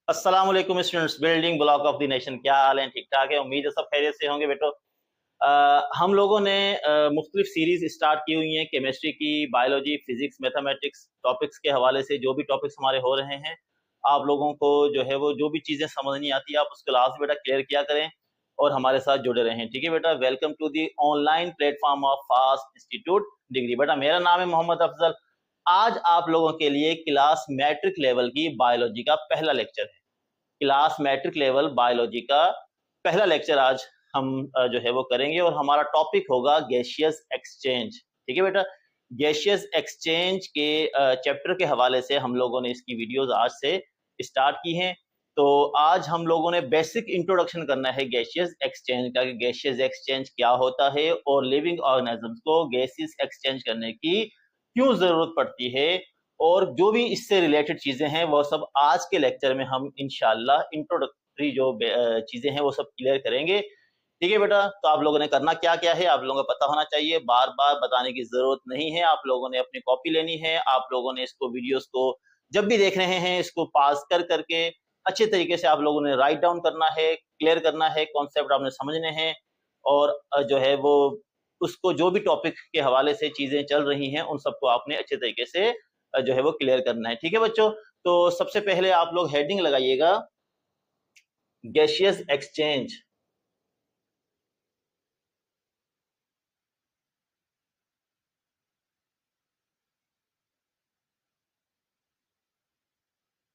अस्सलाम वालेकुम students. Building block of the nation, क्या हाल है? ठीक ठाक है, उम्मीद है सब खैरियत से होंगे बेटो। हम लोगों ने मुख्तलिफ सीरीज स्टार्ट की हुई हैं केमिस्ट्री की, बायोलॉजी, फिजिक्स, मैथमेटिक्स टॉपिक्स के हवाले से। जो भी टॉपिक्स हमारे हो रहे हैं, आप लोगों को जो है वो जो भी चीज़ें समझ नहीं आती आप उसको लास्ट बेटा क्लियर किया करें और हमारे साथ जुड़े रहें। ठीक है बेटा, welcome to the online platform of fast institute degree. बेटा मेरा नाम है मोहम्मद अफजल। आज आप लोगों के लिए क्लास मैट्रिक लेवल की बायोलॉजी का पहला लेक्चर है। क्लास मैट्रिक लेवल बायोलॉजी का पहला लेक्चर आज हम जो है वो करेंगे और हमारा टॉपिक होगा गैसियस एक्सचेंज। ठीक है बेटा, गैसियस एक्सचेंज के चैप्टर के हवाले से हम लोगों ने इसकी वीडियोस आज से स्टार्ट की हैं। तो आज हम लोगों ने बेसिक इंट्रोडक्शन करना है गैसियस एक्सचेंज का, कि गैसियस एक्सचेंज क्या होता है और लिविंग ऑर्गेनिजम्स को गैसियस एक्सचेंज करने की क्यों जरूरत पड़ती है, और जो भी इससे रिलेटेड चीजें हैं वो सब आज के लेक्चर में हम इंशाल्लाह इंट्रोडक्टरी जो चीजें हैं वो सब क्लियर करेंगे। ठीक है बेटा, तो आप लोगों ने करना क्या क्या है आप लोगों को पता होना चाहिए, बार बार बताने की जरूरत नहीं है। आप लोगों ने अपनी कॉपी लेनी है, आप लोगों ने इसको वीडियोस को जब भी देख रहे हैं इसको पास कर करके अच्छे तरीके से आप लोगों ने राइट डाउन करना है, क्लियर करना है, कॉन्सेप्ट आपने समझने हैं। और जो है वो उसको जो भी टॉपिक के हवाले से चीजें चल रही हैं उन सबको आपने अच्छे तरीके से जो है वो क्लियर करना है। ठीक है बच्चों, तो सबसे पहले आप लोग हेडिंग लगाइएगा गैसियस एक्सचेंज।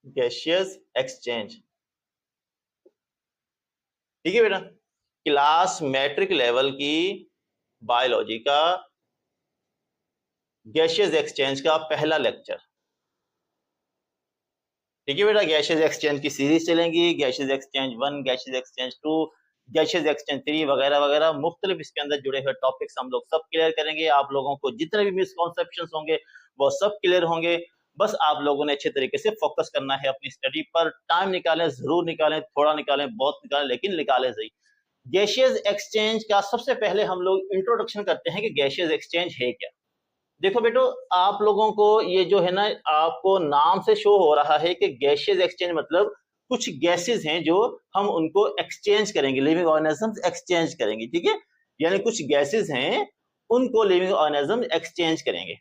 गैसियस एक्सचेंज, ठीक है बेटा, क्लास मैट्रिक लेवल की बायोलॉजी का गैसियस एक्सचेंज का पहला लेक्चर। ठीक है बेटा, गैसियस एक्सचेंज की सीरीज चलेंगी, gaseous exchange 1, gaseous exchange 2, gaseous exchange 3 वगैरह वगैरह मुख्तलिफ इसके अंदर जुड़े हुए टॉपिक्स हम लोग सब क्लियर करेंगे। आप लोगों को जितने भी मिसकॉन्सेप्शन होंगे वो सब क्लियर होंगे। बस आप लोगों ने अच्छे तरीके से फोकस करना है अपनी स्टडी पर। टाइम निकालें, जरूर निकालें, थोड़ा निकालें, बहुत निकालें, लेकिन निकालें सही। गैसियस एक्सचेंज का सबसे पहले हम लोग इंट्रोडक्शन करते हैं कि गैसियस एक्सचेंज है क्या। देखो बेटो, आप लोगों को ये जो है ना, आपको नाम से शो हो रहा है कि गैसियस एक्सचेंज मतलब कुछ गैसेस हैं जो हम उनको एक्सचेंज करेंगे, लिविंग ऑर्गेनिजम्स एक्सचेंज करेंगे। ठीक है, यानी कुछ गैसेस हैं उनको लिविंग ऑर्गेनिजम्स एक्सचेंज करेंगे।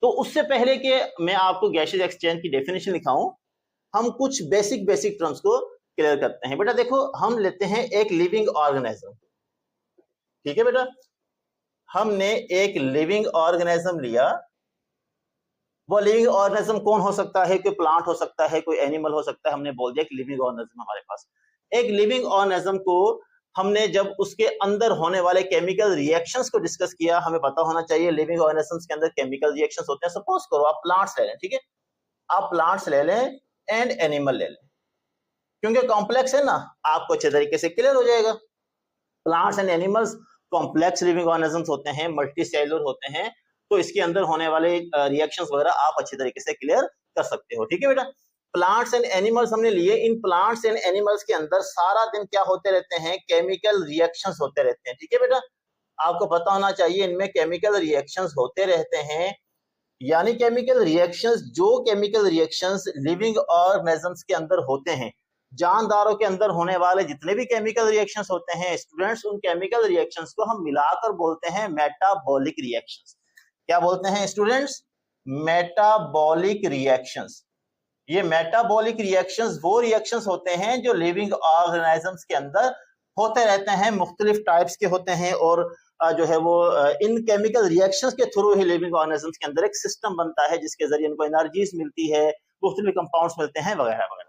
तो उससे पहले कि मैं आपको गैसियस एक्सचेंज की डेफिनेशन लिखाऊं, हम कुछ बेसिक बेसिक टर्म्स को क्लियर करते हैं। बेटा देखो, हम लेते हैं एक लिविंग ऑर्गेनिज्म। ठीक है बेटा, हमने एक लिविंग ऑर्गेनिज्म लिया। वो लिविंग ऑर्गेनिज्म कौन हो सकता है? कोई प्लांट हो सकता है, कोई एनिमल हो सकता है। हमने बोल दिया कि लिविंग ऑर्गेनिज्म हमारे पास। एक लिविंग ऑर्गेनिज्म को हमने जब उसके अंदर होने वाले केमिकल रिएक्शंस को डिस्कस किया, हमें पता होना चाहिए लिविंग ऑर्गेनिजम्स के अंदर केमिकल रिएक्शंस होते हैं। सपोज करो आप प्लांट्स ले लें, ठीक है, आप प्लांट्स ले लें एंड एनिमल ले लें, क्योंकि कॉम्प्लेक्स है ना, आपको अच्छे तरीके से क्लियर हो जाएगा। Plants and animals complex living organisms होते हैं, मल्टी सेलुलर होते हैं, तो इसके अंदर होने वाले रिएक्शंस वगैरह आप अच्छे तरीके से क्लियर कर सकते हो। ठीक है बेटा, प्लांट्स एंड एनिमल्स हमने लिए। इन प्लांट्स एंड एनिमल्स के अंदर सारा दिन क्या होते रहते हैं? केमिकल रिएक्शंस होते रहते हैं। ठीक है बेटा, आपको पता होना चाहिए इनमें केमिकल रिएक्शंस होते रहते हैं। यानी केमिकल रिएक्शंस, जो केमिकल रिएक्शंस लिविंग ऑर्गेनिजम्स के अंदर होते हैं, जानदारों के अंदर होने वाले जितने भी केमिकल रिएक्शंस होते हैं स्टूडेंट्स, उन केमिकल रिएक्शंस को हम मिलाकर बोलते हैं मेटाबॉलिक रिएक्शंस। क्या बोलते हैं स्टूडेंट्स? Metabolic reactions. ये मेटाबॉलिक रिएक्शंस वो रिएक्शंस होते हैं जो लिविंग ऑर्गेनिजम्स के अंदर होते रहते हैं, मुख्तलिफ टाइप्स के होते हैं। और जो है वो इन केमिकल रिएक्शंस के थ्रू ही लिविंग ऑर्गेनिजम्स के अंदर एक सिस्टम बनता है जिसके जरिए इनको एनर्जीज मिलती है, मुख्तलिफ कंपाउंड्स मिलते हैं वगैरह वगैरह।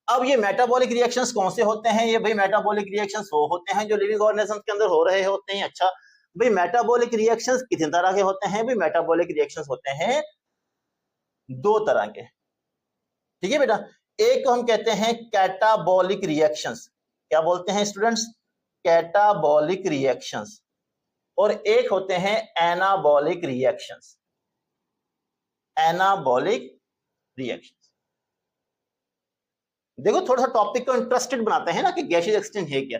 अब ये मेटाबॉलिक रिएक्शंस कौन से होते हैं? ये भाई मेटाबॉलिक रिएक्शंस वो होते हैं जो लिविंग ऑर्गेनिजम्स के अंदर हो रहे होते हैं। अच्छा भाई, मेटाबॉलिक रिएक्शंस कितने तरह के होते हैं? भाई मेटाबॉलिक रिएक्शंस होते हैं दो तरह के। ठीक है बेटा, एक को हम कहते हैं कैटाबॉलिक रिएक्शंस। क्या बोलते हैं स्टूडेंट्स? Catabolic reactions. और एक होते हैं एनाबॉलिक रिएक्शंस। Anabolic reactions. देखो, थोड़ा सा टॉपिक को इंटरेस्टेड बनाते हैं ना कि गैसियस एक्सचेंज है क्या।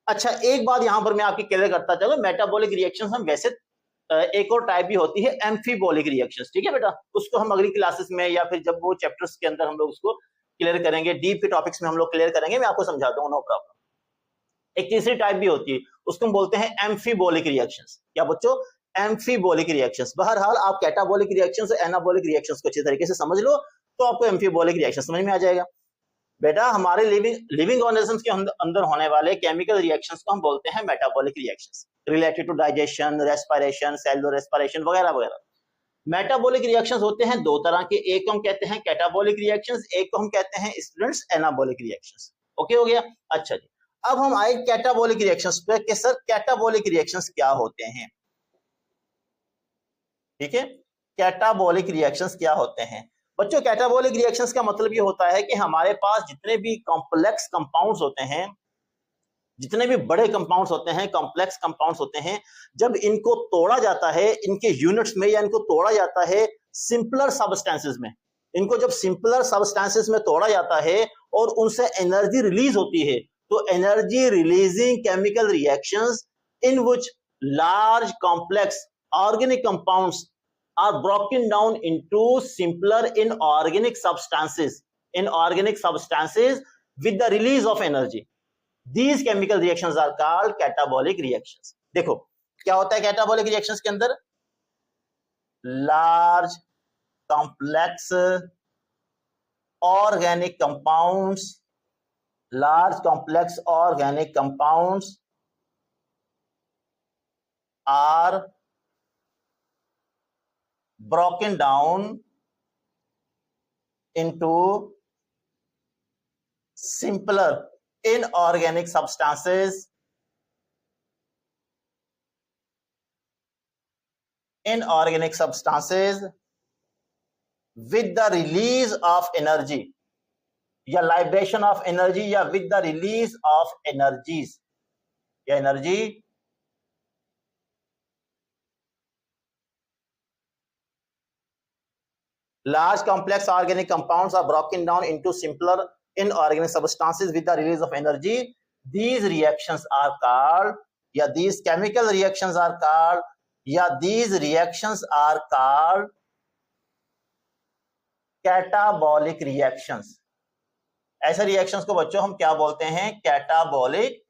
अच्छा, एक बात यहां पर मैं आपकी क्लियर करता चलूं, मेटाबॉलिक रिएक्शंस हम वैसे एक और टाइप भी होती है एम्फीबॉलिक रिएक्शंस, ठीक है बेटा, उसको हम अगली क्लासेस में या फिर जब वो चैप्टर्स के अंदर हम लोग उसको क्लियर करेंगे, डीप के टॉपिक्स में हम लोग क्लियर करेंगे, मैं आपको समझाता हूँ, नो प्रॉब्लम। एक तीसरी टाइप भी होती है, उसको हम बोलते हैं एम्फीबॉलिक रिएक्शंस। क्या बच्चों? Amphibolic reactions. बहरहाल आप कैटाबॉलिक रिएक्शंस और एनाबॉलिक रिएक्शंस को अच्छी तरीके से समझ लो तो आपको एम्फीबॉलिक रिएक्शन समझ में आ जाएगा। बेटा हमारे लिविंग ऑर्गेनिजम्स के अंदर होने वाले केमिकल रिएक्शंस को हम बोलते हैं metabolic reactions, related to digestion, respiration, cellular respiration वगैरह वगैरह। मेटाबॉलिक रिएक्शंस होते हैं दो तरह के, एक को हम कहते हैं कैटाबॉलिक रिएक्शंस, एक को हम कहते हैं स्टूडेंट्स एनाबॉलिक रिएक्शंस। ओके हो गया? अच्छा जी, अब हम आए कैटाबॉलिक रिएक्शंस पे कि सर कैटाबॉलिक रिएक्शंस क्या होते हैं। ठीक है, कैटाबॉलिक रिएक्शंस क्या होते हैं बच्चों? कैटाबॉलिक रिएक्शंस का मतलब ये होता है कि हमारे पास जितने भी कॉम्प्लेक्स कंपाउंड्स होते हैं, जितने भी बड़े कंपाउंड्स होते हैं, कॉम्प्लेक्स कंपाउंड्स होते हैं, जब इनको तोड़ा जाता है इनके यूनिट्स में या इनको तोड़ा जाता है सिंपलर सब्सटेंसेस में, इनको जब सिंपलर सब्सटेंसेस में तोड़ा जाता है और उनसे एनर्जी रिलीज होती है, तो energy releasing chemical reactions in which large complex organic compounds are broken down into simpler inorganic substances with the release of energy. These chemical reactions are called catabolic reactions. देखो क्या होता है catabolic reactions के अंदर? large complex organic compounds are broken down into simpler inorganic substances with the release of energy या liberation of energy या with the release of energies या energy large complex organic compounds are broken down into simpler inorganic substances with the release of energy. These reactions are called, या these chemical reactions are called, या these reactions are called catabolic reactions. ऐसे reactions को बच्चों हम क्या बोलते हैं? Catabolic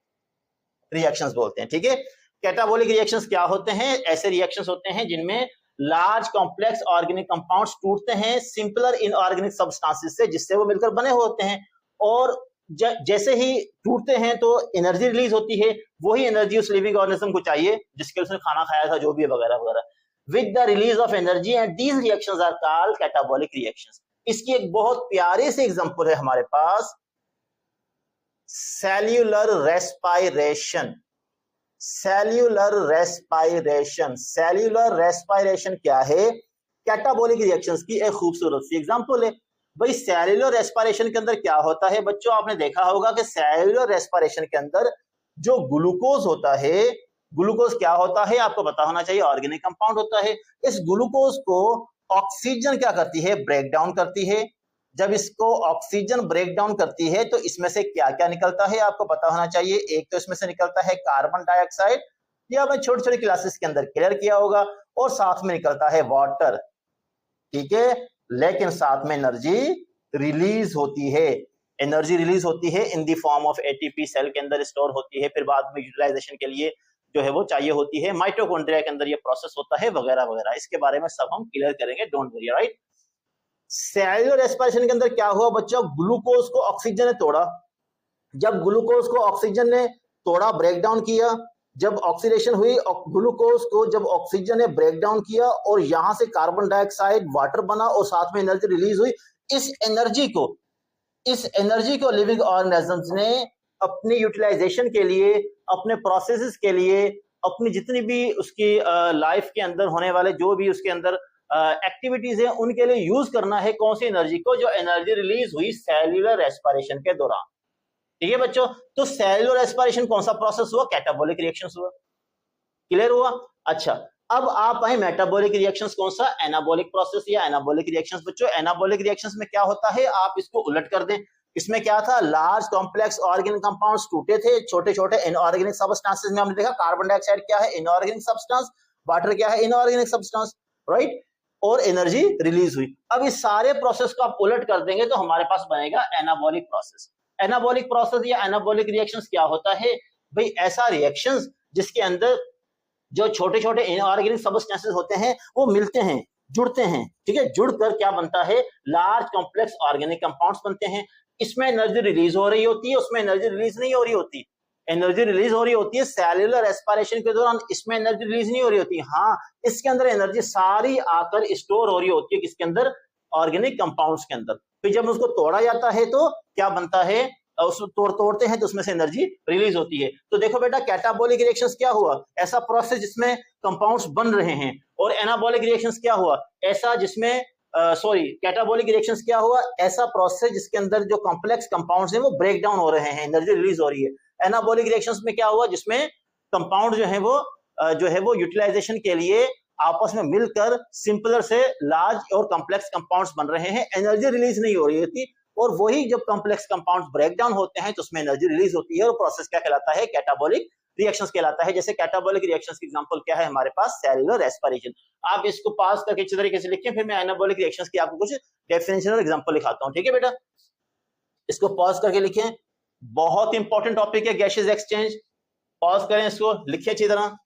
reactions बोलते हैं। ठीक है, कैटाबॉलिक रिएक्शंस क्या होते हैं? ऐसे रिएक्शंस होते हैं जिनमें लार्ज कॉम्प्लेक्स ऑर्गेनिक कंपाउंड्स टूटते हैं सिंपलर इनऑर्गेनिक सब्सटेंसेस से, जिससे वो मिलकर बने होते हैं, और जैसे ही टूटते हैं तो एनर्जी रिलीज होती है, वही एनर्जी उस लिविंग ऑर्गेनिज्म को चाहिए जिसके उसने खाना खाया था, जो भी है वगैरह वगैरह, with the release of energy, and these reactions are called catabolic reactions. इसकी एक बहुत प्यारी सी एग्जांपल है हमारे पास, सेल्यूलर रेस्पायरेशन। सेल्यूलर रेस्पायरेशन क्या है? कैटाबॉलिक रिएक्शंस की एक खूबसूरत सी एग्जांपल है। भाई सेल्यूलर रेस्पायरेशन के अंदर क्या होता है बच्चों? आपने देखा होगा कि सेल्यूलर रेस्पायरेशन के अंदर जो ग्लूकोज होता है, ग्लूकोज क्या होता है आपको पता होना चाहिए, ऑर्गेनिक कंपाउंड होता है। इस ग्लूकोज को ऑक्सीजन क्या करती है? ब्रेक डाउन करती है। जब इसको ऑक्सीजन ब्रेक डाउन करती है तो इसमें से क्या क्या निकलता है आपको पता होना चाहिए। एक तो इसमें से निकलता है कार्बन डाइऑक्साइड, यह आपने छोटी छोटी क्लासेस के अंदर क्लियर किया होगा, और साथ में निकलता है वाटर। ठीक है, लेकिन साथ में एनर्जी रिलीज होती है, एनर्जी रिलीज होती है in the form of ATP, cell के अंदर स्टोर होती है, फिर बाद में यूटिलाइजेशन के लिए जो है वो चाहिए होती है, माइटोकॉन्ड्रिया के अंदर ये प्रोसेस होता है वगैरह वगैरह। इसके बारे में सब हम क्लियर करेंगे, don't worry, right. Cellular respiration के अंदर क्या हुआ बच्चों? ग्लूकोज को ऑक्सीजन ने तोड़ा। जब ग्लूकोज को ऑक्सीजन ने तोड़ा, ब्रेक डाउन किया, जब ऑक्सीडेशन हुई ग्लूकोज को, जब ऑक्सीजन ने ब्रेक डाउन किया और यहां से कार्बन डाइऑक्साइड वाटर बना और साथ में एनर्जी रिलीज हुई, इस एनर्जी को लिविंग ऑर्गेनिजम्स ने अपनी यूटिलाइजेशन के लिए, अपने प्रोसेसेस के लिए, अपनी जितनी भी उसकी लाइफ के अंदर होने वाले जो भी उसके अंदर एक्टिविटीज है उनके लिए यूज करना है। कौन सी एनर्जी को? जो एनर्जी रिलीज हुई सेल्यूलर रेस्पिरेशन के दौरान। ठीक है बच्चों, तो सेल्यूलर रेस्पिरेशन कौन सा प्रोसेस हुआ? कैटाबॉलिक रिएक्शंस हुआ। क्लियर हुआ? अच्छा, अब आप आए मेटाबॉलिक रिएक्शंस कौन सा? एनाबॉलिक प्रोसेस या एनाबॉलिक रिएक्शंस। बच्चों एनाबॉलिक रिएक्शंस में क्या होता है? आप इसको उलट कर दें। इसमें क्या था? लार्ज कॉम्प्लेक्स ऑर्गेनिक कंपाउंड्स टूटे थे छोटे छोटे इनऑर्गेनिक सब्सटेंसेस में। हमने देखा कार्बन डाइऑक्साइड क्या है? Inorganic substance. वाटर क्या है, इनऑर्गेनिक सब्सटेंस, राइट, और एनर्जी रिलीज हुई। अब इस सारे प्रोसेस को आप उलट कर देंगे तो हमारे पास बनेगा एनाबॉलिक प्रोसेस। एनाबॉलिक प्रोसेस या एनाबॉलिक रिएक्शंस क्या होता है भाई, ऐसा रिएक्शंस जिसके अंदर जो छोटे छोटे इनऑर्गेनिक सब्सटेंसेस होते हैं वो मिलते हैं, जुड़ते हैं, ठीक है, जुड़कर क्या बनता है, लार्ज कॉम्प्लेक्स ऑर्गेनिक कंपाउंड्स बनते हैं। इसमें एनर्जी रिलीज हो रही होती है, उसमें एनर्जी रिलीज नहीं हो रही होती। एनर्जी रिलीज हो रही होती है सेल्यूलर रेस्पिरेशन के दौरान, इसमें एनर्जी रिलीज नहीं हो रही होती। हाँ, इसके अंदर एनर्जी सारी आकर स्टोर हो रही होती है, किसके अंदर, ऑर्गेनिक कंपाउंड्स के अंदर। फिर जब उसको तोड़ा जाता है तो क्या बनता है, उसको तोड़ते हैं तो उसमें से एनर्जी रिलीज होती है। तो देखो बेटा, कैटाबॉलिक रिएक्शंस क्या हुआ, ऐसा प्रोसेस जिसमें कंपाउंड्स बन रहे हैं। और एनाबॉलिक रिएक्शंस क्या हुआ, ऐसा जिसमें कैटाबॉलिक रिएक्शंस क्या हुआ, ऐसा प्रोसेस जिसके अंदर जो कॉम्प्लेक्स कंपाउंड्स हैं वो ब्रेक डाउन हो रहे हैं, एनर्जी रिलीज हो रही है। एनाबॉलिक रिएक्शंस में क्या हुआ, जिसमें कंपाउंड जो है वो यूटिलाइजेशन के लिए आपस में मिलकर सिंपलर से लार्ज और कॉम्प्लेक्स कंपाउंड्स बन रहे हैं, एनर्जी रिलीज नहीं हो रही होती। और वही जब कॉम्प्लेक्स कंपाउंड्स ब्रेक डाउन होते हैं तो उसमें एनर्जी रिलीज होती है, और प्रोसेस क्या कहलाता है, कैटाबॉलिक रिएक्शंस कहलाता है। जैसे कैटाबॉलिक रिएक्शंस की एग्जांपल क्या है हमारे पास, सेल्यूलर रेस्पिरेशन। आप इसको पास करके अच्छी तरीके से लिखें, फिर मैं एनाबॉलिक रिएक्शंस की आपको कुछ डेफिनेशन और एग्जांपल लिखाता हूं, ठीक है बेटा, इसको पॉज करके लिखें। बहुत इंपॉर्टेंट टॉपिक है गैसेस एक्सचेंज, पॉज करें, इसको लिखिए अच्छी तरह।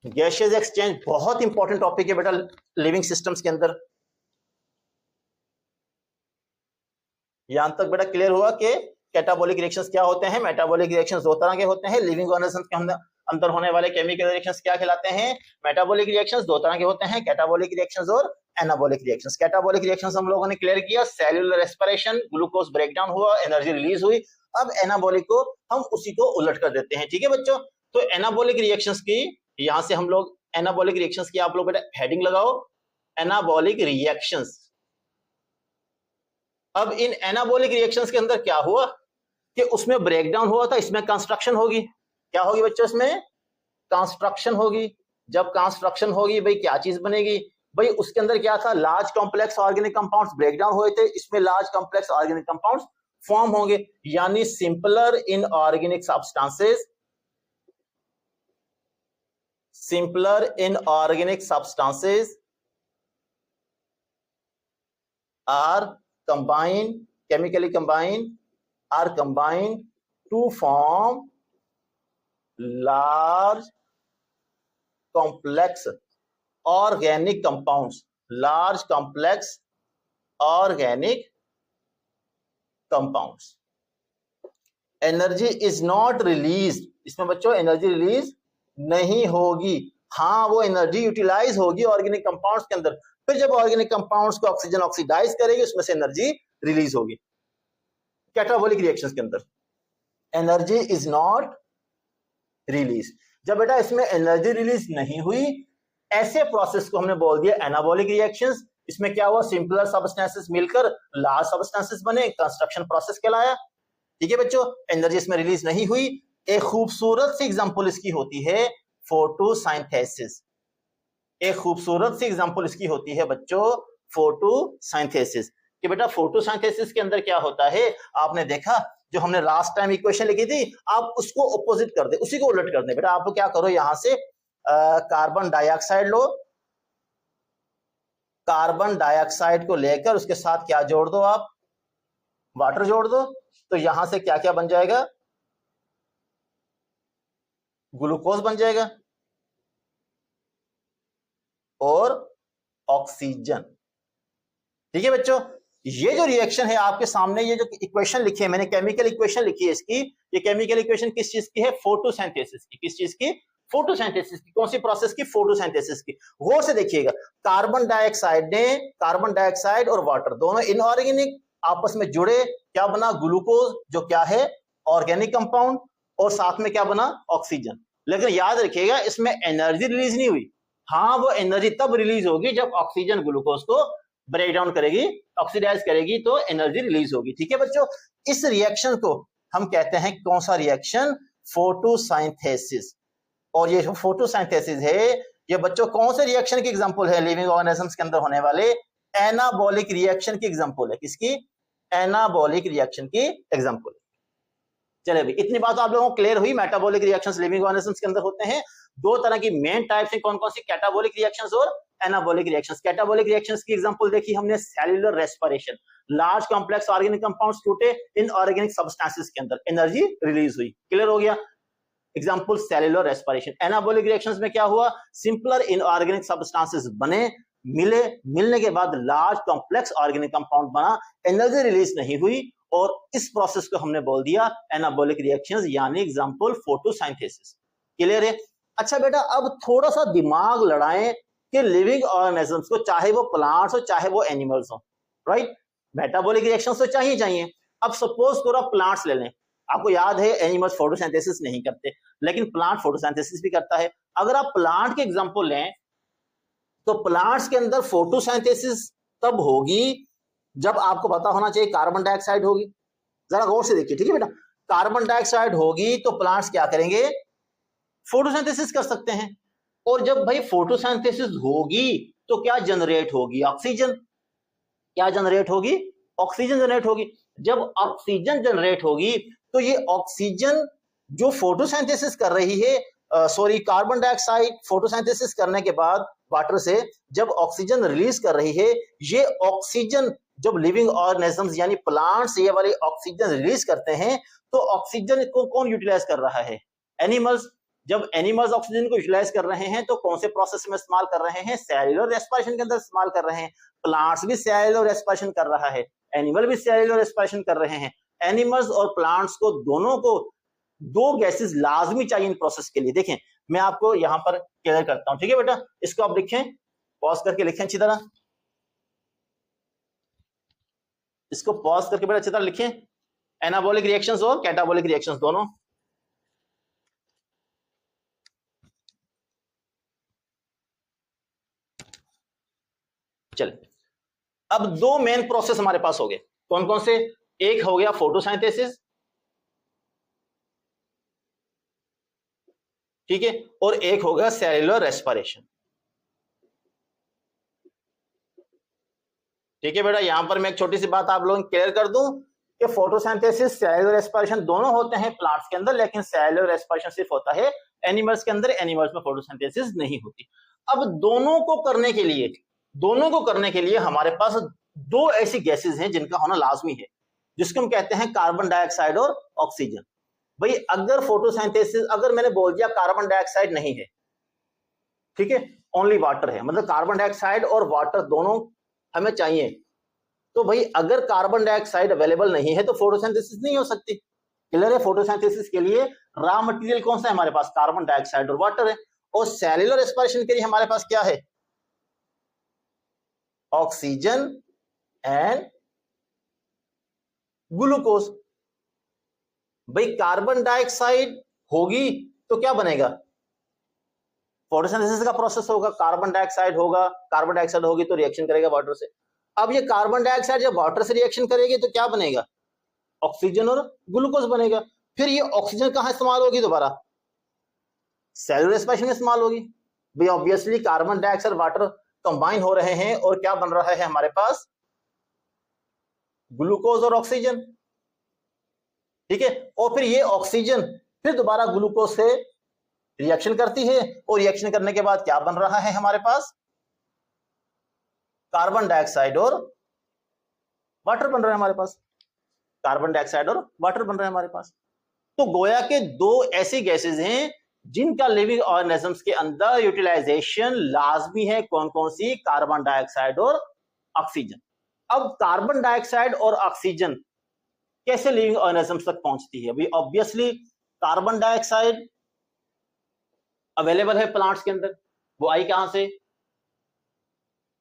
गैसेस एक्सचेंज बहुत इंपॉर्टेंट टॉपिक है बेटा लिविंग सिस्टम्स के अंदर। यहां तक बेटा क्लियर हुआ कि कैटाबॉलिक रिएक्शंस क्या होते हैं। मेटाबॉलिक रिएक्शंस दो तरह के होते हैं, लिविंग ऑर्गेनिजम्स के अंदर होने वाले केमिकल रिएक्शंस क्या कहलाते हैं, मेटाबॉलिक रिएक्शंस दो तरह के होते हैं, कैटाबॉलिक रिएक्शंस और एनाबॉलिक रिएक्शंस। कैटाबॉलिक रिएक्शंस हम लोगों ने क्लियर किया, सेल्यूलर रेस्पिरेशन, ग्लूकोज ब्रेकडाउन हुआ, एनर्जी रिलीज हुई। अब एनाबॉलिक को हम उसी को उलट कर देते हैं, ठीक है बच्चों। तो एनाबॉलिक रिएक्शंस की यहां से हम लोग एनाबॉलिक रिएक्शंस की आप लोग बेटा हेडिंग लगाओ, एनाबॉलिक रिएक्शंस। अब इन एनाबॉलिक रिएक्शंस के अंदर क्या हुआ कि उसमें ब्रेकडाउन हुआ था, इसमें कंस्ट्रक्शन होगी। क्या होगी बच्चों, इसमें कंस्ट्रक्शन होगी। जब कंस्ट्रक्शन होगी भाई क्या चीज बनेगी भाई, उसके अंदर क्या था, large complex organic compounds breakdown हुए थे, इसमें large complex organic compounds form होंगे, यानी simpler inorganic substances, simpler inorganic substances are combined, chemically combined, are combined to form large complex organic compounds, large complex organic compounds. Energy is not released, इसमें बच्चों energy release नहीं होगी। हाँ, वो energy utilise होगी organic compounds के अंदर, फिर जब ऑर्गेनिक कंपाउंड्स को ऑक्सीजन ऑक्सीडाइज करेगी उसमें से एनर्जी रिलीज होगी। कैटाबॉलिक रिएक्शंस के अंदर एनर्जी इज नॉट रिलीज। जब बेटा इसमें एनर्जी रिलीज नहीं हुई, ऐसे प्रोसेस को हमने बोल दिया एनाबॉलिक रिएक्शंस। इसमें क्या हुआ, सिंपलर सब्सटेंसेस मिलकर लार्ज सब्सटेंसेस बने, कंस्ट्रक्शन प्रोसेस कहलाया, ठीक है बच्चों। एनर्जी इसमें रिलीज नहीं हुई। एक खूबसूरत सी एग्जांपल इसकी होती है फोटोसिंथेसिस। एक खूबसूरत सी एग्जांपल इसकी होती है बच्चों फोटोसिंथेसिस। कि बेटा फोटोसिंथेसिस के अंदर क्या होता है, आपने देखा जो हमने लास्ट टाइम इक्वेशन लिखी थी, आप उसको ऑपोजिट कर दे, उसी को उलट कर दे। बेटा आप क्या करो, यहां से कार्बन डाइऑक्साइड लो, कार्बन डाइऑक्साइड को लेकर उसके साथ क्या जोड़ दो, आप वाटर जोड़ दो, तो यहां से क्या क्या बन जाएगा, ग्लूकोज बन जाएगा और ऑक्सीजन, ठीक है बच्चों। ये जो रिएक्शन है आपके सामने, ये जो इक्वेशन लिखी है मैंने, केमिकल इक्वेशन लिखी है इसकी, ये केमिकल इक्वेशन किस चीज की है, फोटोसिंथेसिस की। किस चीज की, फोटोसिंथेसिस की। कौन सी प्रोसेस की, फोटोसिंथेसिस की। गौर से देखिएगा, कार्बन डाइऑक्साइड और वाटर दोनों इनऑर्गेनिक आपस में जुड़े, क्या बना, ग्लूकोज, जो क्या है ऑर्गेनिक कंपाउंड, और साथ में क्या बना, ऑक्सीजन। लेकिन याद रखिएगा इसमें एनर्जी रिलीज नहीं हुई। हाँ, वो एनर्जी तब रिलीज होगी जब ऑक्सीजन ग्लूकोज को ब्रेक डाउन करेगी, ऑक्सीडाइज करेगी, तो एनर्जी रिलीज होगी, ठीक है बच्चों। इस रिएक्शन को हम कहते हैं कौन सा रिएक्शन, फोटोसिंथेसिस। और ये जो फोटोसिंथेसिस है, ये बच्चों कौन से रिएक्शन की एग्जांपल है, लिविंग ऑर्गेनिजम्स के अंदर होने वाले एनाबॉलिक रिएक्शन की एग्जांपल है। किसकी, एनाबॉलिक रिएक्शन की एग्जांपल। चलिए भाई, इतनी बात आप लोगों को क्लियर हुई। मेटाबॉलिक रिएक्शंस लिविंग ऑर्गेनिजम्स के अंदर होते हैं। दो तरह की मेन टाइप्स हैं, कौन कौन सी, कैटाबोलिक रिएक्शंस और एनाबॉलिक रिएक्शंस। कैटाबॉलिक रिएक्शंस की एग्जांपल देखी हमने, cellular respiration, large complex organic compounds टूटे, इन ऑर्गेनिक सब्सटेंसेस के अंदर एनर्जी रिलीज हुई। क्लियर हो गया, example cellular respiration. Anabolic reactions में क्या हुआ, सिंपलर इनऑर्गेनिक सब्सटेंसेस बने, मिलने के बाद लार्ज कॉम्प्लेक्स ऑर्गेनिक कंपाउंड बना, एनर्जी रिलीज नहीं हुई, और इस प्रोसेस को हमने बोल दिया एनाबॉलिक रिएक्शंस, यानी एग्जांपल फोटोसिंथेसिस। क्लियर है। अच्छा बेटा, अब थोड़ा सा दिमाग लड़ाएं कि लिविंग ऑर्गेनिजम्स को, चाहे वो प्लांट्स हो चाहे वो एनिमल्स हो, राइट, मेटाबॉलिक रिएक्शंस तो चाहिए। अब सपोज करो प्लांट्स ले लें, आपको याद है एनिमल्स फोटोसिंथेसिस नहीं करते, लेकिन प्लांट फोटोसिंथेसिस भी करता है। अगर आप प्लांट के एग्जांपल लें तो प्लांट्स के अंदर फोटोसिंथेसिस तब होगी जब आपको पता होना चाहिए कार्बन डाइऑक्साइड होगी। जरा गौर से देखिए, ठीक है बेटा, कार्बन डाइऑक्साइड होगी तो प्लांट्स क्या करेंगे, फोटोसिंथेसिस कर सकते हैं। और जब भाई फोटोसिंथेसिस होगी तो क्या जनरेट होगी, ऑक्सीजन। क्या जनरेट होगी, ऑक्सीजन जनरेट होगी। जब ऑक्सीजन जनरेट होगी तो ये ऑक्सीजन जो फोटोसिंथेसिस कर रही है, कार्बन डाइऑक्साइड फोटोसिंथेसिस करने के बाद वाटर से जब ऑक्सीजन रिलीज कर रही है, ये ऑक्सीजन जब लिविंग ऑर्गेनिजम्स यानी प्लांट्स ये वाले ऑक्सीजन रिलीज करते हैं, तो ऑक्सीजन को कौन यूटिलाइज कर रहा है, एनिमल्स। जब एनिमल्स ऑक्सीजन को यूटिलाइज कर रहे हैं तो कौन से प्रोसेस में इस्तेमाल कर रहे हैं, सेल्यूलर रेस्पिरेशन के अंदर इस्तेमाल कर रहे हैं। प्लांट्स भी सेल्यूलर रेस्पिरेशन कर रहा है, एनिमल भी सेल्यूलर रेस्पिरेशन कर रहे हैं। एनिमल्स और प्लांट्स को दोनों को दो गैसेस लाजमी चाहिए इन प्रोसेस के लिए। देखें मैं आपको यहां पर क्लियर करता हूं, ठीक है बेटा, इसको आप लिखें, पॉज करके लिखें अच्छी तरह, इसको पॉज करके बेटा अच्छी तरह लिखें, एनाबॉलिक रिएक्शंस और कैटाबॉलिक रिएक्शंस दोनों। चले, अब दो मेन प्रोसेस हमारे पास हो गए, कौन कौन से, एक हो गया फोटोसिंथेसिस, ठीक है, और एक हो गया सेल्यूलर रेस्पिरेशन। ठीक है बेटा, यहां पर मैं एक छोटी सी बात आप लोगों को क्लियर कर दूं कि फोटोसिंथेसिस सेल्यूलर रेस्पिरेशन दोनों होते हैं प्लांट्स के अंदर, लेकिन सेल्यूलर रेस्पिरेशन सिर्फ होता है एनिमल्स के अंदर, एनिमल्स में फोटोसिंथेसिस नहीं होती। अब दोनों को करने के लिए हमारे पास दो ऐसी गैसेस हैं जिनका होना लाजमी है, जिसको हम कहते हैं कार्बन डाइऑक्साइड और ऑक्सीजन। भाई अगर फोटोसिंथेसिस, अगर मैंने बोल दिया कार्बन डाइऑक्साइड नहीं है, ठीक है, ओनली वाटर है, मतलब कार्बन डाइऑक्साइड और वाटर दोनों हमें चाहिए, तो भाई अगर कार्बन डाइऑक्साइड अवेलेबल नहीं है तो फोटोसिंथेसिस नहीं हो सकती। क्लियर है, फोटोसिंथेसिस के लिए रॉ मटेरियल कौन सा है हमारे पास, कार्बन डाइऑक्साइड और वाटर है। और सेल्यूलर रेस्पिरेशन के लिए हमारे पास क्या है, ऑक्सीजन एंड ग्लूकोज। भाई कार्बन डाइऑक्साइड होगी तो क्या बनेगा, फोटोसिंथेसिस का प्रोसेस होगा, कार्बन डाइऑक्साइड होगा, कार्बन डाइऑक्साइड होगी तो रिएक्शन करेगा वाटर से। अब ये कार्बन डाइऑक्साइड जब वाटर से रिएक्शन करेगी तो क्या बनेगा, ऑक्सीजन और ग्लूकोज बनेगा। फिर ये ऑक्सीजन कहां इस्तेमाल होगी, दोबारा सेल्यूलर रेस्पिरेशन में इस्तेमाल होगी। भाई obviously carbon dioxide water combine हो रहे हैं और क्या बन रहा है हमारे पास, ग्लूकोज और ऑक्सीजन, ठीक है। और फिर ये ऑक्सीजन फिर दोबारा ग्लूकोज से रिएक्शन करती है, और रिएक्शन करने के बाद क्या बन रहा है हमारे पास, कार्बन डाइऑक्साइड और वाटर बन रहा है हमारे पास, कार्बन डाइऑक्साइड और वाटर बन रहा है हमारे पास। तो गोया के दो ऐसी गैसेस हैं जिनका लिविंग ऑर्गेनिजम्स के अंदर यूटिलाइजेशन लाजमी है, कौन कौन सी, कार्बन डाइऑक्साइड और ऑक्सीजन। अब कार्बन डाइऑक्साइड और ऑक्सीजन कैसे लिविंग ऑर्गेनिजम्स तक पहुंचती है, भाई ऑब्वियसली कार्बन डाइऑक्साइड अवेलेबल है प्लांट्स के अंदर, वो आई कहां से,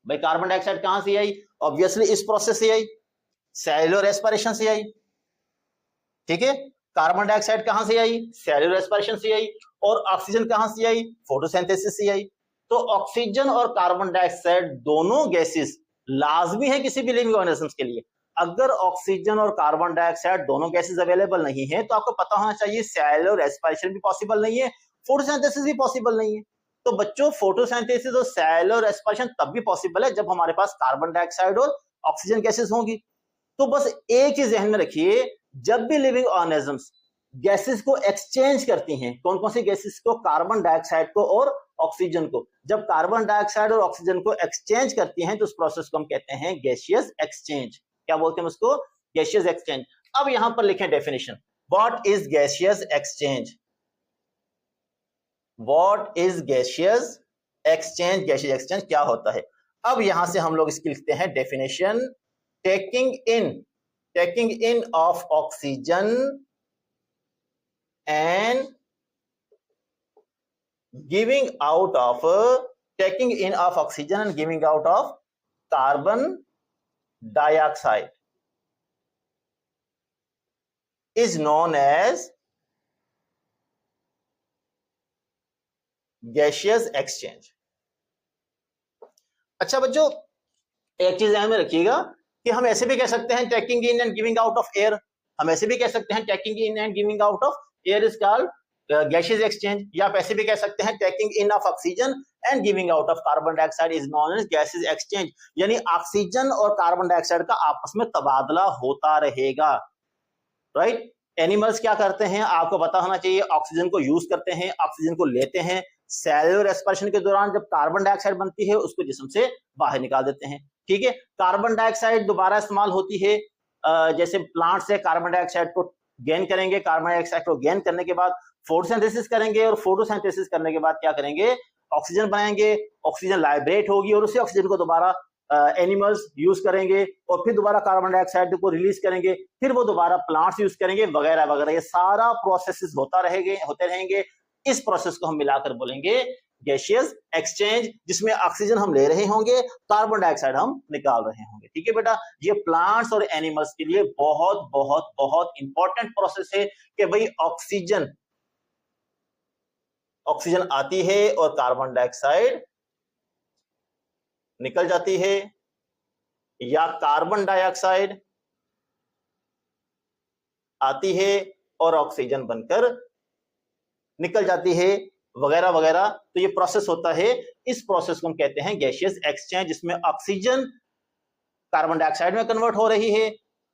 भाई कार्बन डाइऑक्साइड कहां से आई, ऑब्वियसली इस प्रोसेस से आई, सेल्यूलर रेस्पिरेशन से आई, ठीक है। कार्बन डाइऑक्साइड कहां से आई, सेल्यूलर रेस्पिरेशन से आई, और ऑक्सीजन कहां से आई, फोटोसिंथेसिस से आई। तो ऑक्सीजन और कार्बन डाइऑक्साइड दोनों गैसेस लाजमी है किसी भी लिविंग ऑर्गेनिजम्स के लिए। अगर ऑक्सीजन और कार्बन डाइऑक्साइड दोनों गैसेस अवेलेबल नहीं है तो आपको पता होना चाहिए सेल्यूलर रेस्पिरेशन भी पॉसिबल नहीं है, फोटोसिंथेसिस भी पॉसिबल नहीं है। तो बच्चों फोटोसिंथेसिस और सेल्यूलर रेस्पिरेशन तब भी पॉसिबल है जब हमारे पास कार्बन डाइऑक्साइड और ऑक्सीजन गैसेस होंगी। तो बस एक चीज ध्यान में रखिए, जब भी लिविंग ऑर्गेनिजम्स गैसेस को एक्सचेंज करती हैं। कौन कौन सी गैसेस को? कार्बन डाइऑक्साइड को और ऑक्सीजन को। जब कार्बन डाइऑक्साइड और ऑक्सीजन को एक्सचेंज करती हैं तो उस प्रोसेस को हम कहते हैं गैसियस एक्सचेंज। क्या बोलते हैं उसको? Gaseous exchange. अब यहां पर लिखें definition, what is gaseous exchange? What is gaseous exchange? Gaseous exchange क्या होता है? अब यहां से हम लोग इसकी लिखते हैं definition, taking in of oxygen and giving out of taking in of oxygen and giving out of carbon dioxide is known as gaseous exchange। अच्छा बच्चों, एक चीज ध्यान में रखिएगा कि हम ऐसे भी कह सकते हैं taking in and giving out of air. हम ऐसे भी कह सकते हैं taking in and giving out of air is called gaseous exchange. या आप ऐसे भी कह सकते हैं taking in of oxygen and giving out of carbon dioxide is known as gaseous exchange. यानी ऑक्सीजन और कार्बन डाइऑक्साइड का आपस में तबादला होता रहेगा, राइट। एनिमल्स क्या करते हैं आपको पता होना चाहिए, ऑक्सीजन को यूज करते हैं, ऑक्सीजन को लेते हैं, सेलुलर रेस्पिरेशन के दौरान जब कार्बन डाइऑक्साइड बनती है उसको जिस्म से बाहर निकाल देते हैं, ठीक है। कार्बन डाइऑक्साइड दोबारा इस्तेमाल होती है, जैसे प्लांट से कार्बन डाइऑक्साइड को गेन करेंगे, कार्बन डाइऑक्साइड को गेन करने के बाद फोटोसिंथेसिस करेंगे और फोटोसिंथेसिस करने के बाद क्या करेंगे? ऑक्सीजन बनाएंगे, ऑक्सीजन लाइब्रेट होगी और उसी ऑक्सीजन को दोबारा एनिमल्स यूज करेंगे और फिर दोबारा कार्बन डाइऑक्साइड को रिलीज करेंगे, फिर वो दोबारा प्लांट्स यूज करेंगे वगैरह वगैरह। ये सारा प्रोसेसेस होते रहेंगे। इस प्रोसेस को हम मिलाकर बोलेंगे गैसियस एक्सचेंज, जिसमें ऑक्सीजन हम ले रहे होंगे, कार्बन डाइऑक्साइड हम निकाल रहे होंगे, ठीक है बेटा। ये प्लांट्स और एनिमल्स के लिए बहुत बहुत बहुत इंपॉर्टेंट प्रोसेस है कि भाई ऑक्सीजन आती है और कार्बन डाइऑक्साइड निकल जाती है, या कार्बन डाइऑक्साइड आती है और ऑक्सीजन बनकर निकल जाती है वगैरह वगैरह। तो ये प्रोसेस होता है, इस प्रोसेस को हम कहते हैं गैसियस एक्सचेंज, जिसमें ऑक्सीजन कार्बन डाइऑक्साइड में कन्वर्ट हो रही है,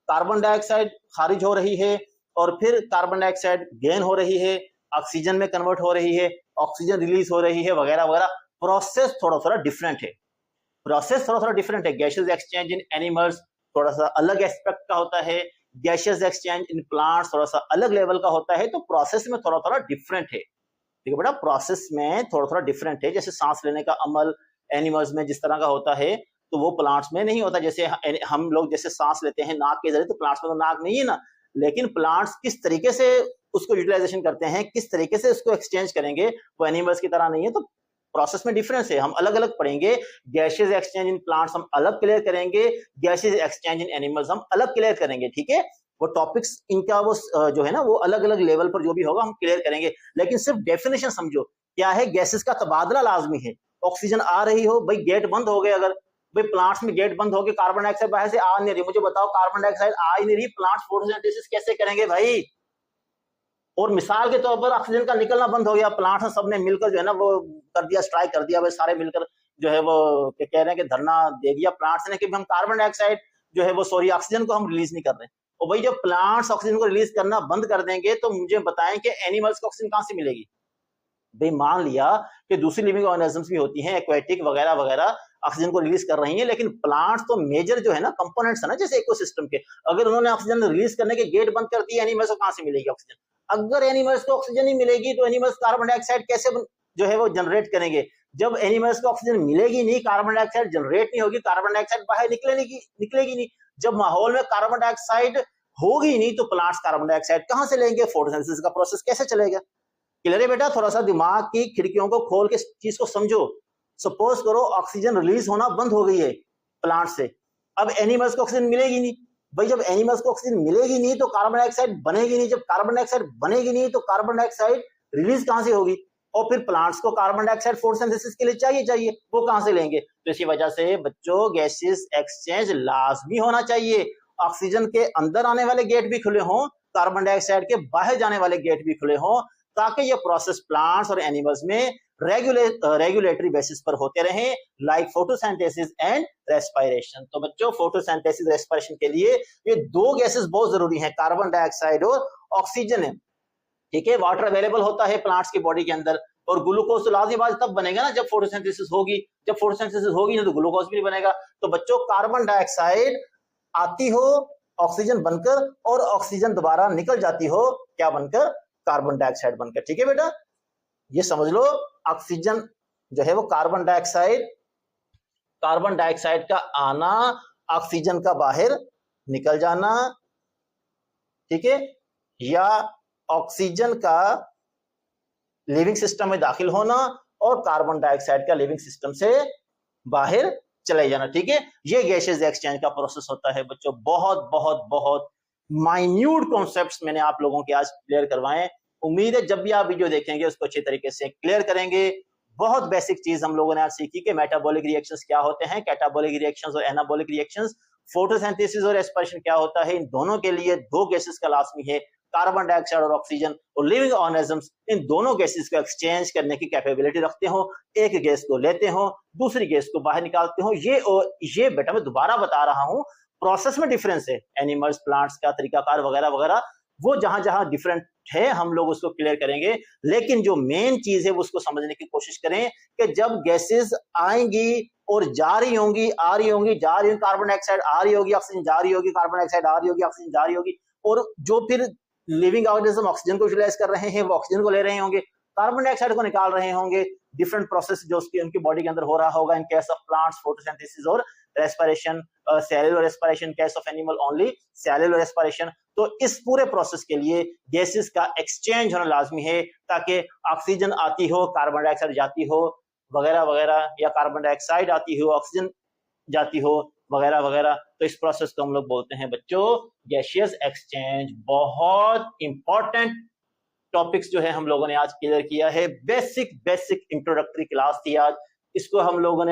कार्बन डाइऑक्साइड खारिज हो रही है और फिर कार्बन डाइऑक्साइड गेन हो रही है, ऑक्सीजन में कन्वर्ट हो रही है, ऑक्सीजन रिलीज हो रही है वगैरह वगैरह। प्रोसेस थोड़ा थोड़ा डिफरेंट है, गैसियस एक्सचेंज इन एनिमल्स थोड़ा सा अलग एस्पेक्ट का होता है, गैसियस एक्सचेंज इन प्लांट्स थोड़ा सा अलग लेवल का होता है। तो प्रोसेस में थोड़ा थोड़ा डिफरेंट है, ठीक है बेटा। प्रोसेस में थोड़ा थोड़ा डिफरेंट है। जैसे सांस लेने का अमल एनिमल्स में जिस तरह का होता है तो वो प्लांट्स में नहीं होता। जैसे हम लोग जैसे सांस लेते हैं नाक के जरिए, तो प्लांट्स में तो नाक नहीं है ना, लेकिन प्लांट्स किस तरीके से उसको यूटिलाइजेशन करते हैं, किस तरीके से उसको एक्सचेंज करेंगे, वो एनिमल्स की तरह नहीं है। तो प्रोसेस में डिफरेंस है, हम अलग अलग पढ़ेंगे। गैसियस एक्सचेंज इन प्लांट्स हम अलग क्लियर करेंगे, गैसियस एक्सचेंज इन एनिमल्स हम अलग क्लियर करेंगे, ठीक है। वो टॉपिक्स इनका वो जो है ना वो अलग अलग लेवल पर जो भी होगा हम क्लियर करेंगे, लेकिन सिर्फ डेफिनेशन समझो क्या है। गैसेस का तबादला लाजमी है। ऑक्सीजन आ रही हो, भाई गेट बंद हो गए, अगर भाई प्लांट्स में गेट बंद हो गए, कार्बन डाइऑक्साइड बाहर से आ नहीं रही, मुझे बताओ कार्बन डाइऑक्साइड आ ही नहीं रही, प्लांट्स फोटोसिंथेसिस कैसे करेंगे भाई? और मिसाल के तौर पर ऑक्सीजन का निकलना बंद हो गया, प्लांट सबने मिलकर जो है ना वो कर दिया, स्ट्राइक कर दिया, भाई सारे मिलकर जो है वो कह रहे हैं कि धरना दे दिया प्लांट्स ने कि हम कार्बन डाइऑक्साइड जो है वो ऑक्सीजन को हम रिलीज नहीं कर रहे। और भाई जब प्लांट्स ऑक्सीजन को रिलीज करना बंद कर देंगे तो मुझे बताएं कि एनिमल्स को ऑक्सीजन कहां से मिलेगी? भाई मान लिया कि दूसरी लिविंग ऑर्गेनिजम्स भी होती हैं, एक्वेटिक वगैरह वगैरह, ऑक्सीजन को रिलीज कर रही हैं, लेकिन प्लांट्स तो मेजर जो है ना कंपोनेंट्स है ना जैसे इकोसिस्टम के, अगर उन्होंने ऑक्सीजन रिलीज करने के गेट बंद कर दिए, एनिमल्स को कहां से मिलेगी ऑक्सीजन? अगर एनिमल्स को ऑक्सीजन नहीं मिलेगी तो एनिमल्स कार्बन डाइऑक्साइड कैसे जो है वो जनरेट करेंगे? जब एनिमल्स को ऑक्सीजन मिलेगी नहीं, कार्बन डाइऑक्साइड जनरेट नहीं होगी, कार्बन डाइऑक्साइड बाहर निकलेगी नहीं। जब माहौल में कार्बन डाइऑक्साइड होगी नहीं तो प्लांट्स कार्बन डाइऑक्साइड कहां से लेंगे? फोटोसिंथेसिस का प्रोसेस कैसे चलेगा? क्लियर है बेटा? थोड़ा सा दिमाग की खिड़कियों को खोल के चीज को समझो। सपोज करो ऑक्सीजन रिलीज होना बंद हो गई है प्लांट से, अब एनिमल्स को ऑक्सीजन मिलेगी नहीं। भाई जब एनिमल्स को ऑक्सीजन मिलेगी नहीं तो कार्बन डाइऑक्साइड बनेगी नहीं, जब कार्बन डाइऑक्साइड बनेगी नहीं तो कार्बन डाइऑक्साइड रिलीज कहां से होगी? और फिर प्लांट्स को कार्बन डाइऑक्साइड फोटोसिंथेसिस के लिए चाहिए, वो कहां से लेंगे? तो इसी वजह से बच्चों गैसियस एक्सचेंज लाजमी होना चाहिए। ऑक्सीजन के अंदर आने वाले गेट भी खुले हों, कार्बन डाइऑक्साइड के बाहर जाने वाले गेट भी खुले हों, ताकि ये प्रोसेस प्लांट्स और एनिमल्स में रेगुलेटरी बेसिस पर होते रहें, लाइक फोटोसिंथेसिस एंड रेस्पिरेशन। तो बच्चों फोटोसिंथेसिस रेस्पिरेशन के लिए ये दो गैसेस बहुत जरूरी हैं, कार्बन डाइऑक्साइड और ऑक्सीजन है। ठीक है। वाटर अवेलेबल होता है प्लांट्स की बॉडी के अंदर, और ग्लूकोज तो लाजमी बात तब बनेगा ना जब फोटोसिंथेसिस होगी, जब फोटोसिंथेसिस होगी ना तो ग्लूकोज भी नहीं बनेगा। तो बच्चों कार्बन डाइऑक्साइड आती हो ऑक्सीजन बनकर, और ऑक्सीजन दोबारा निकल जाती हो क्या बनकर, कार्बन डाइऑक्साइड बनकर। ठीक है बेटा, ये समझ लो ऑक्सीजन जो है वो कार्बन डाइऑक्साइड का आना, ऑक्सीजन का बाहर निकल जाना, ठीक है, या ऑक्सीजन का लिविंग सिस्टम में दाखिल होना और कार्बन डाइऑक्साइड का लिविंग सिस्टम से बाहर चले जाना। ठीक है, ये गैसेस एक्सचेंज का प्रोसेस होता है बच्चों। बहुत बहुत बहुत माइन्यूट कॉन्सेप्ट्स मैंने आप लोगों के आज क्लियर करवाए। उम्मीद है जब भी आप वीडियो देखेंगे उसको अच्छे तरीके से क्लियर करेंगे। बहुत बेसिक चीज हम लोगों ने आज सीखी कि मेटाबॉलिक रिएक्शंस क्या होते हैं, कैटाबॉलिक रिएक्शंस और एनाबॉलिक रिएक्शंस, फोटोसिंथेसिस और रेस्पिरेशन क्या होता है। इन दोनों के लिए दो गैसेस का लाजमी है, कार्बन डाइऑक्साइड और ऑक्सीजन, और लिविंग ऑर्गेनिजम्स इन दोनों गैसेस को एक्सचेंज करने की कैपेबिलिटी रखते हो। एक गैस को लेते हो, दूसरी गैस को बाहर निकालते हो। ये बेटा मैं दोबारा बता रहा हूं, प्रोसेस में डिफरेंस है, एनिमल्स प्लांट्स का तरीकाकार वगैरह वगैरह, वो जहां जहां डिफरेंट है हम लोग उसको क्लियर करेंगे। लेकिन जो मेन चीज है वो उसको समझने की कोशिश करें कि जब गैसेस आएंगी और जा रही होंगी, आ रही होंगी, जा रही होंगी, कार्बन डाइऑक्साइड आ रही होगी, ऑक्सीजन जा रही होगी, कार्बन डाइऑक्साइड आ रही होगी, ऑक्सीजन जा रही होगी, और जो फिर लिविंग ऑर्गेनिज्म ऑक्सीजन को यूटिलाइज कर रहे हैं वो ऑक्सीजन को ले रहे होंगे, कार्बन डाइऑक्साइड को निकाल रहे होंगे। डिफरेंट प्रोसेस जो उसकी उनकी बॉडी के अंदर हो रहा होगा। In case of plants photosynthesis और respiration, cellular respiration, case of animal only cellular respiration. तो इस पूरे प्रोसेस के लिए गैसेस का एक्सचेंज होना लाजमी है, ताकि ऑक्सीजन आती हो, कार्बन डाइऑक्साइड जाती हो वगैरह वगैरह, या कार्बन डाइऑक्साइड आती हो, ऑक्सीजन जाती हो वगैरह वगैरह। तो इस प्रोसेस को हम लोग बोलते हैं बच्चों गैसियस एक्सचेंज। बहुत इंपॉर्टेंट टॉपिक्स जो है हम लोगों ने आज क्लियर किया है। बेसिक इंट्रोडक्टरी क्लास थी आज। इसको आप लोगों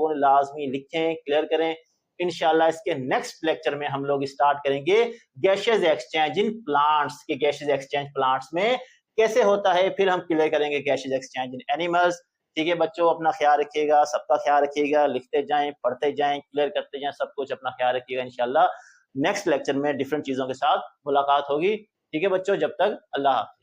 ने लाजमी लिखें, क्लियर करें। इंशाल्लाह इसके नेक्स्ट लेक्चर में हम लोग स्टार्ट करेंगे गैसियस एक्सचेंज इन प्लांट्स के, गैसियस एक्सचेंज प्लांट्स में कैसे होता है। फिर हम क्लियर करेंगे गैसियस एक्सचेंज इन एनिमल्स। ठीक है बच्चों, अपना ख्याल रखिएगा, सबका ख्याल रखिएगा, लिखते जाएं, पढ़ते जाएं, क्लियर करते जाएं, सब कुछ अपना ख्याल रखिएगा। इंशाल्लाह नेक्स्ट लेक्चर में डिफरेंट चीजों के साथ मुलाकात होगी। ठीक है बच्चों, जब तक अल्लाह हाफ़िज़।